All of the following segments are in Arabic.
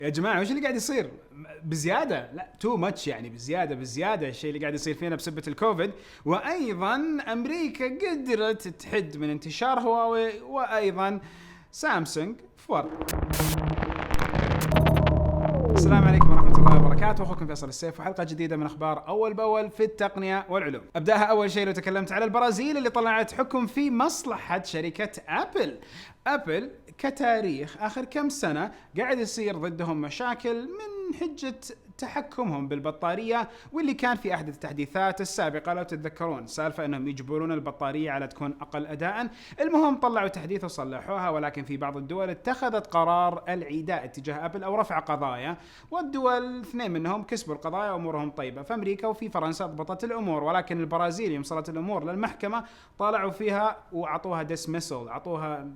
يا جماعه وش اللي قاعد يصير بزياده؟ لا تو ماتش يعني بزياده الشيء اللي قاعد يصير فينا بسبه الكوفيد. وايضا امريكا قدرت تحد من انتشار هواوي وايضا سامسونج في ورطه. السلام عليكم ورحمة الله وبركاته، أخوكم فيصل السيف وحلقة جديدة من أخبار أول بأول في التقنية والعلوم. أبدأها أول شيء لو تكلمت على البرازيل اللي طلعت حكم في مصلحة شركة أبل كتاريخ آخر كم سنة قاعد يصير ضدهم مشاكل من حجة تحكمهم بالبطارية، واللي كان في أحد التحديثات السابقة لو تتذكرون سالفة أنهم يجبرون البطارية على تكون أقل أداءً. المهم طلعوا تحديث وصلحوها، ولكن في بعض الدول اتخذت قرار العداء اتجاه أبل أو رفع قضايا، والدول اثنين منهم كسبوا القضايا وأمورهم طيبة. في أمريكا وفي فرنسا ضبطت الأمور، ولكن البرازيل يوم وصلت الأمور للمحكمة طلعوا فيها وعطوها dismissal، عطوها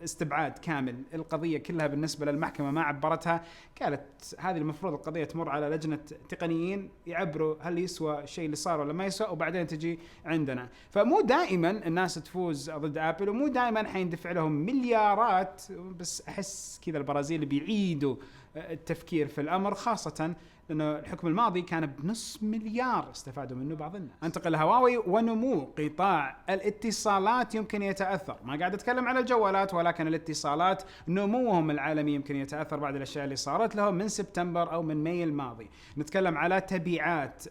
استبعاد كامل. القضية كلها بالنسبة للمحكمة ما عبرتها، قالت هذه المفروض القضية تمر على لجنة تقنيين يعبروا هل يسوى الشيء اللي صار ولا ما يسوى، وبعدين تجي عندنا. فمو دائما الناس تفوز ضد أبل، ومو دائما حيندفع لهم مليارات، بس أحس كذا البرازيل بيعيدوا التفكير في الأمر، خاصة لأنه الحكم الماضي كان بنص مليار استفادوا منه بعض الناس. انتقل لهواوي ونمو قطاع الاتصالات يمكن يتأثر. ما قاعد أتكلم على الجوالات، ولكن الاتصالات نموهم العالمي يمكن يتأثر بعد الأشياء اللي صارت لهم من سبتمبر أو من ماي الماضي. نتكلم على تبيعات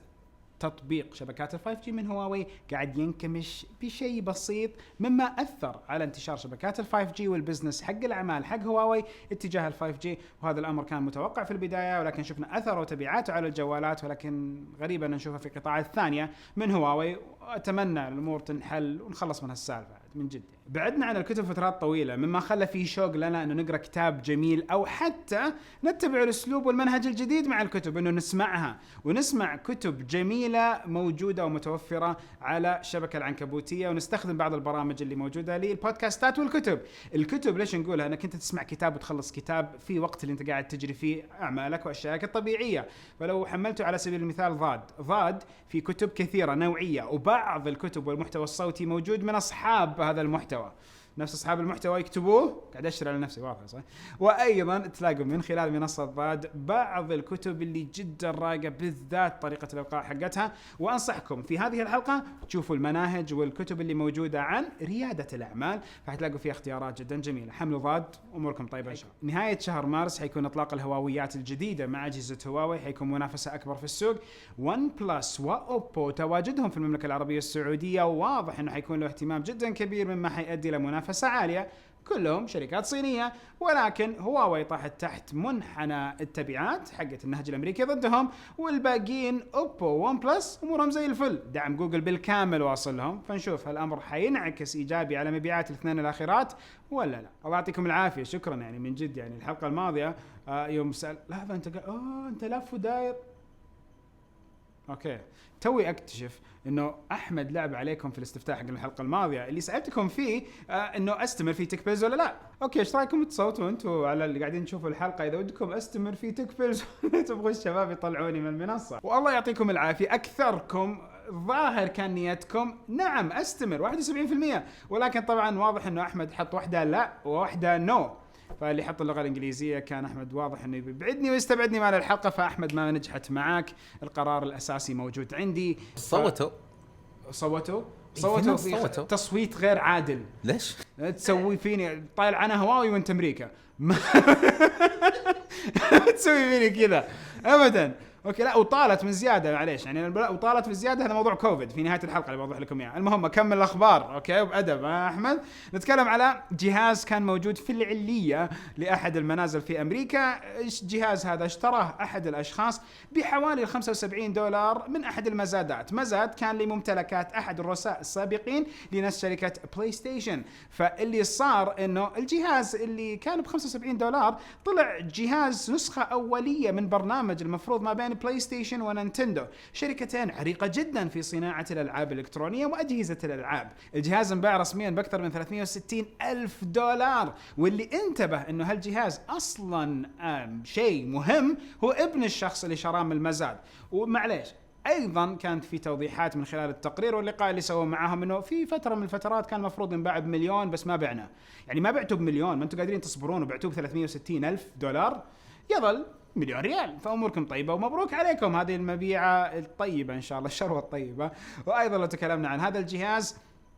تطبيق شبكات ال5G من هواوي قاعد ينكمش بشيء بسيط، مما أثر على انتشار شبكات ال5G والبزنس حق الأعمال حق هواوي اتجاه ال5G. وهذا الأمر كان متوقع في البداية، ولكن شفنا أثر وتبعاته على الجوالات، ولكن غريبة أن نشوفها في القطاعات الثانية من هواوي. وأتمنى الأمور تنحل ونخلص من هالسالفة من جد. بعدنا عن الكتب فترات طويلة، مما خلى فيه شوق لنا أنه نقرأ كتاب جميل، أو حتى نتبع الأسلوب والمنهج الجديد مع الكتب، أنه نسمعها ونسمع كتب جميلة موجودة ومتوفرة على شبكة العنكبوتية، ونستخدم بعض البرامج اللي موجودة للبودكاستات والكتب. الكتب ليش نقولها؟ أنك أنت تسمع كتاب وتخلص كتاب في وقت اللي أنت قاعد تجري فيه أعمالك وأشيائك الطبيعية. فلو حملته على سبيل المثال ضاد في كتب كثيرة نوعية، وبعض الكتب والمحتوى الصوتي موجود من أصحاب هذا المحتوى، نفس أصحاب المحتوى يكتبوه، قاعد أشتري على نفسي واضح صح. وأيضا تلاقوا من خلال منصة ضاد بعض الكتب اللي جدا رايقة، بالذات طريقة الإلقاء حقتها. وأنصحكم في هذه الحلقة تشوفوا المناهج والكتب اللي موجودة عن ريادة الأعمال، فهتلاقوا فيها اختيارات جدا جميلة. حملوا ضاد، أموركم طيبة إن شاء الله. نهاية شهر مارس حيكون إطلاق الهواويات الجديدة مع أجهزة هواوي، حيكون منافسة أكبر في السوق. ون بلس وأوبو تواجدهم في المملكة العربية السعودية، وواضح أنه حيكون له اهتمام جدا كبير، مما حيؤدي لمنافسة عالية. كلهم شركات صينية، ولكن هواوي طاحت تحت منحنى التبعات حقت النهج الأمريكي ضدهم، والباقيين أوبو وون بلس أمورهم زي الفل، دعم جوجل بالكامل واصل لهم. فنشوف هالأمر حينعكس إيجابي على مبيعات الاثنين الآخرات ولا لا. الله يعطيكم العافية، شكرا يعني من جد. يعني الحلقة الماضية يوم سأل لحظة أنت أنت لف وداير. اوكي، توي اكتشف انه احمد لعب عليكم في الاستفتاء حق الحلقه الماضيه اللي سالتكم فيه انه استمر في تك بيلز ولا لا. اوكي، ايش رايكم تصوتوا انتم على اللي قاعدين تشوفوا الحلقه اذا ودكم استمر في تك بيلز تبغوا الشباب يطلعوني من المنصه. والله يعطيكم العافيه، اكثركم ظاهر كان نيتكم نعم استمر 71%، ولكن طبعا واضح انه احمد حط واحده لا وواحده نو. فاللي حط اللغة الإنجليزية كان أحمد، واضح إنه يبعدني ويستبعدني مع الحلقة. فأحمد ما نجحت معك، القرار الأساسي موجود عندي. صوتوا في تصويت غير عادل. ليش تسوي فيني طايل أنا هواوي وأنت أمريكا؟ تسوي فيني كذا أبدا. اوكي، لا وطالت من زياده معليش يعني، وطالت من زياده، هذا موضوع كوفيد في نهايه الحلقه اللي بوضح لكم اياه. المهم اكمل الاخبار اوكي وبادب احمد. نتكلم على جهاز كان موجود في العليه لاحد المنازل في امريكا. الجهاز هذا اشتراه احد الاشخاص بحوالي $75 من احد المزادات. مزاد كان لممتلكات احد الرؤساء السابقين لنفس شركه بلاي ستيشن. فاللي صار انه الجهاز اللي كان $75 طلع جهاز نسخه اوليه من برنامج المفروض ما بين بلاي ستيشن ونينتندو، شركتين عريقة جدا في صناعة الألعاب الإلكترونية وأجهزة الألعاب. الجهاز انباع رسميا بأكثر من $360,000. واللي انتبه أنه هالجهاز أصلا شيء مهم هو ابن الشخص اللي شراه من المزاد. ومعليش ايضا كانت في توضيحات من خلال التقرير واللقاء اللي سووا معاهم انه في فتره من الفترات كان المفروض ينباع ب1,000,000 بس ما بعنا. يعني ما بعتوا ب1,000,000، ما انتم قادرين تصبرون وبعتوه ب$360,000. يظل مليون ريال. فاموركم طيبه ومبروك عليكم هذه المبيعه الطيبه ان شاء الله، الشروه الطيبه. وايضا لو تكلمنا عن هذا الجهاز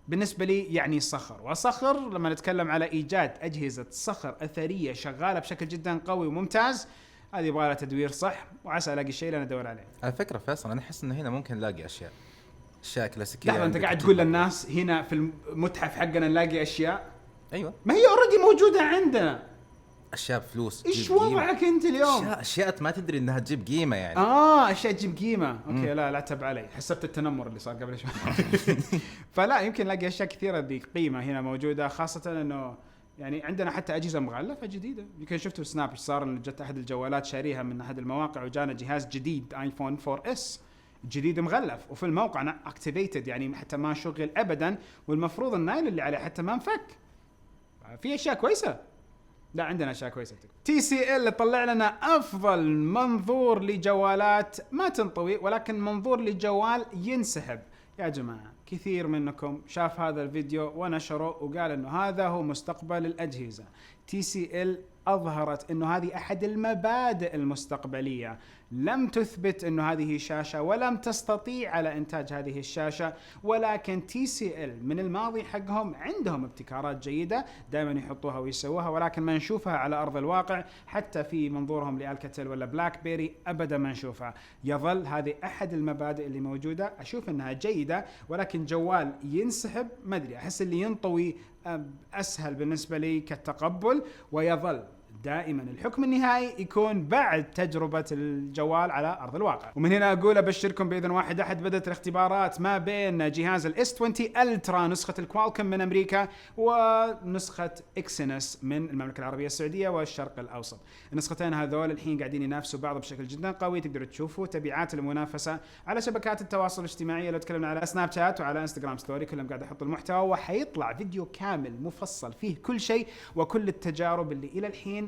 بالنسبه لي يعني صخر، وصخر لما نتكلم على ايجاد اجهزه صخر اثريه شغاله بشكل جدا قوي وممتاز، هذه يبغى لها تدوير صح، وعسى الاقي الشيء اللي انا ادور عليه. على فكره فيصل انا احس ان هنا ممكن نلاقي اشياء كلاسيكيه. لحظه، انت قاعد تقول للناس هنا في المتحف حقنا نلاقي اشياء؟ ايوه ما هي اوريدي موجوده عندنا. اشياء بفلوس. ايش وضعك انت اليوم؟ اشياء ما تدري انها تجيب قيمه يعني. اشياء تجيب قيمه. اوكي لا تب علي، حسبت التنمر اللي صار قبل شوي. فلا يمكن نلاقي اشياء كثيره ذي قيمه هنا موجوده، خاصه انه يعني عندنا حتى اجهزه مغلفه جديده. يمكن شفتوا سناب ايش صار، ان جت احد الجوالات شاريها من احد المواقع وجانا جهاز جديد ايفون 4S جديد مغلف، وفي الموقع اكتيفيتد يعني حتى ما شغل ابدا، والمفروض النايل اللي عليه حتى ما انفك. في اشياء كويسه، لا عندنا اشياء كويسه. TCL طلع لنا افضل منظور لجوالات ما تنطوي، ولكن منظور لجوال ينسحب. يا جماعه كثير منكم شاف هذا الفيديو ونشره وقال انه هذا هو مستقبل الاجهزه. TCL أظهرت أنه هذه أحد المبادئ المستقبلية، لم تثبت أنه هذه شاشة ولم تستطيع على إنتاج هذه الشاشة، ولكن TCL من الماضي حقهم عندهم ابتكارات جيدة دائما يحطوها ويسووها، ولكن ما نشوفها على أرض الواقع. حتى في منظورهم لألكاتيل ولا بلاك بيري أبدا ما نشوفها. يظل هذه أحد المبادئ اللي موجودة، أشوف أنها جيدة، ولكن جوال ينسحب ما أدري، أحس اللي ينطوي أسهل بالنسبة لي كالتقبل، ويظل دائما الحكم النهائي يكون بعد تجربة الجوال على أرض الواقع. ومن هنا أقول أبشركم بإذن واحد أحد بدأت الاختبارات ما بين جهاز S20 Ultra نسخة الكوالكوم من أمريكا ونسخة إكسينس من المملكة العربية السعودية والشرق الأوسط. النسختين هذول الحين قاعدين ينافسوا بعض بشكل جدا قوي. تقدروا تشوفوا تبعات المنافسة على شبكات التواصل الاجتماعي، لو تكلمنا على سناب شات وعلى انستغرام ستوري كلهم قاعد يحطوا المحتوى، وحيطلع فيديو كامل مفصل فيه كل شيء وكل التجارب اللي إلى الحين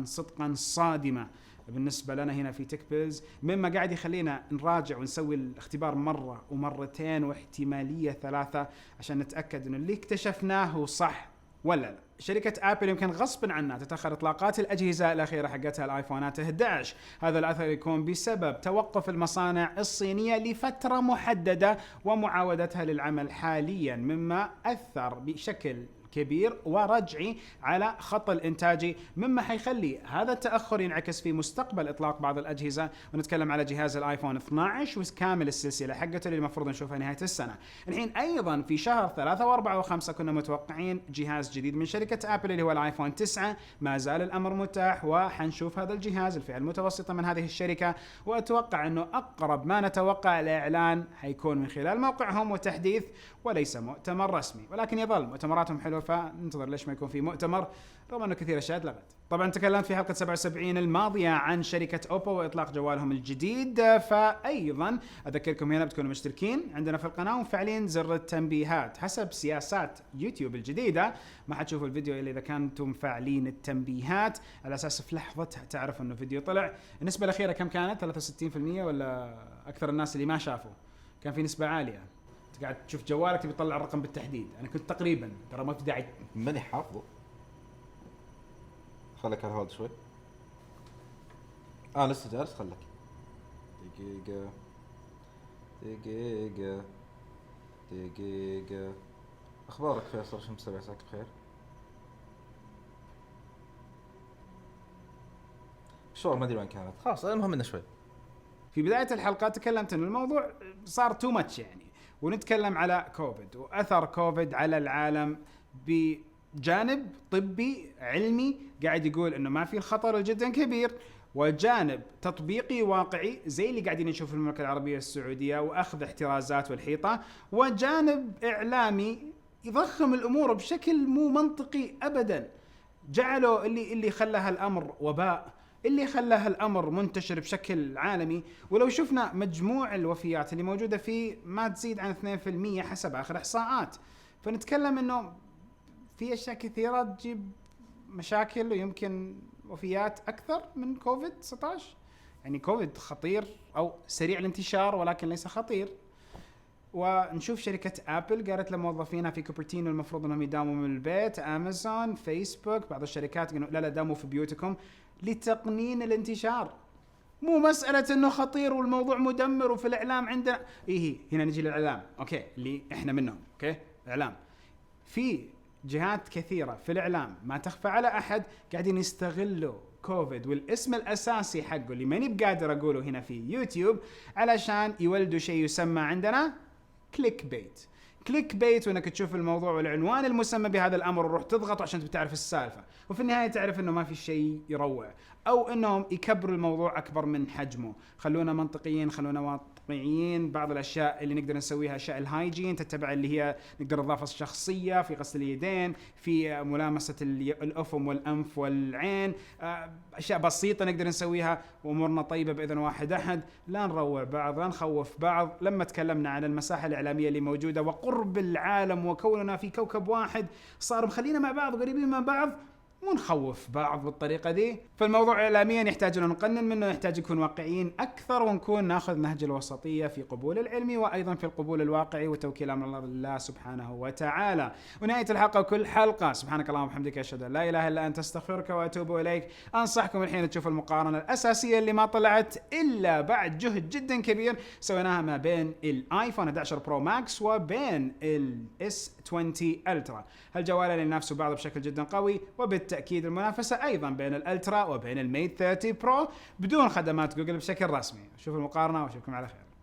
صدقا صادمة بالنسبة لنا هنا في تك بيلز، مما قاعد يخلينا نراجع ونسوي الاختبار مرة ومرتين واحتمالية 3 عشان نتأكد انه اللي اكتشفناه هو صح ولا لا. شركة ابل يمكن غصبا عنها تتأخر اطلاقات الاجهزة الاخيرة حقتها الايفونات 11. هذا الاثر يكون بسبب توقف المصانع الصينية لفترة محددة ومعاودتها للعمل حاليا، مما اثر بشكل كبير ورجعي على خط الانتاجي، مما حيخلي هذا التاخر ينعكس في مستقبل اطلاق بعض الاجهزه. ونتكلم على جهاز الايفون 12 وكامل السلسله حقته اللي المفروض نشوفها نهايه السنه. الحين ايضا في شهر 3 و4 و5 كنا متوقعين جهاز جديد من شركه ابل اللي هو الايفون 9، ما زال الامر متاح وحنشوف هذا الجهاز الفئه المتوسطه من هذه الشركه. واتوقع انه اقرب ما نتوقع الاعلان حيكون من خلال موقعهم وتحديث وليس مؤتمر رسمي، ولكن يظل مؤتمراتهم حلوه فننتظر ليش ما يكون في مؤتمر، رغم انه كثير اشياء اتلغت. طبعا تكلمت في حلقه 77 الماضيه عن شركه اوبو واطلاق جوالهم الجديد، فايضا اذكركم هنا بتكونوا مشتركين عندنا في القناه ومفعلين زر التنبيهات. حسب سياسات يوتيوب الجديده ما حتشوفوا الفيديو الا اذا كنتم فاعلين التنبيهات، على اساس في لحظتها تعرف انه فيديو طلع. النسبه الاخيره كم كانت؟ 63% ولا اكثر الناس اللي ما شافوا؟ كان في نسبه عاليه. قاعد تشوف جوالك تبي تطلع الرقم بالتحديد. انا كنت تقريبا ترى ما في داعي ماني حافظه. خليك على هذا شوي. لسه جالس. خليك دقيقة. اخبارك فيصل؟ شو مسوي؟ عساك بخير؟ الشغل ما ادري وين كانت. خلاص المهم انه شوي. في بداية الحلقة تكلمت انه الموضوع صار تو ماتش يعني، ونتكلم على كوفيد واثر كوفيد على العالم بجانب طبي علمي قاعد يقول انه ما في الخطر جدا كبير، وجانب تطبيقي واقعي زي اللي قاعدين نشوف في المملكة العربية السعودية واخذ احترازات والحيطة، وجانب اعلامي يضخم الامور بشكل مو منطقي ابدا. جعلوا اللي خلى الامر وباء، اللي خلى الامر منتشر بشكل عالمي. ولو شفنا مجموع الوفيات اللي موجوده فيه ما تزيد عن 2% حسب اخر احصاءات، فنتكلم انه في اشياء كثيره تجيب مشاكل ويمكن وفيات اكثر من كوفيد 19. يعني كوفيد خطير او سريع الانتشار ولكن ليس خطير. ونشوف شركة ابل قالت لموظفينها في كوبرتينو المفروض انهم يداوموا من البيت، امازون، فيسبوك، بعض الشركات قالوا لا داموا في بيوتكم. لتقنين الانتشار. مو مسألة انه خطير والموضوع مدمر وفي الاعلام عندنا هنا نجي للاعلام، اوكي، اللي احنا منهم، اوكي، اعلام. في جهات كثيرة في الاعلام ما تخفى على احد قاعدين يستغلوا كوفيد والاسم الاساسي حقه اللي ماني بقادر اقوله هنا في يوتيوب علشان يولدوا شيء يسمى عندنا كليك بيت. كليك بيت وانك تشوف الموضوع والعنوان المسمى بهذا الامر وروح تضغط عشان تعرف السالفه، وفي النهايه تعرف انه ما في شيء يروع، او انهم يكبروا الموضوع اكبر من حجمه. خلونا منطقيين، خلونا واقعيين. بعض الاشياء اللي نقدر نسويها اشياء الهايجين تتبع اللي هي نقدر النظافه الشخصيه، في غسل اليدين، في ملامسه الافم والانف والعين، اشياء بسيطه نقدر نسويها وامورنا طيبه باذن واحد احد. لا نروع بعض، لا نخوف بعض. لما تكلمنا عن المساحه الاعلاميه اللي موجوده وقرب العالم وكوننا في كوكب واحد صار مخلينا مع بعض قريبين من بعض، مو نخوف بعض بالطريقه دي. فالموضوع اعلاميا يحتاج ان نقنن منه، يحتاج نكون واقعيين اكثر ونكون ناخذ نهج الوسطيه في قبول العلمي وايضا في القبول الواقعي وتوكيل امر الله سبحانه وتعالى. ونهايه الحلقه وكل حلقه، سبحانك اللهم وبحمدك اشهد ان لا اله الا انت استغفرك واتوب اليك. انصحكم الحين تشوفوا المقارنه الاساسيه اللي ما طلعت الا بعد جهد جدا كبير سويناها ما بين الايفون 11 برو ماكس وبين الاس 20 الترا، هالجوالين اللي ينافسوا بعض بشكل جدا قوي، وبالتاكيد المنافسه ايضا بين الالترا وبين الميت 30 برو بدون خدمات جوجل بشكل رسمي. شوفوا المقارنه واشوفكم على خير.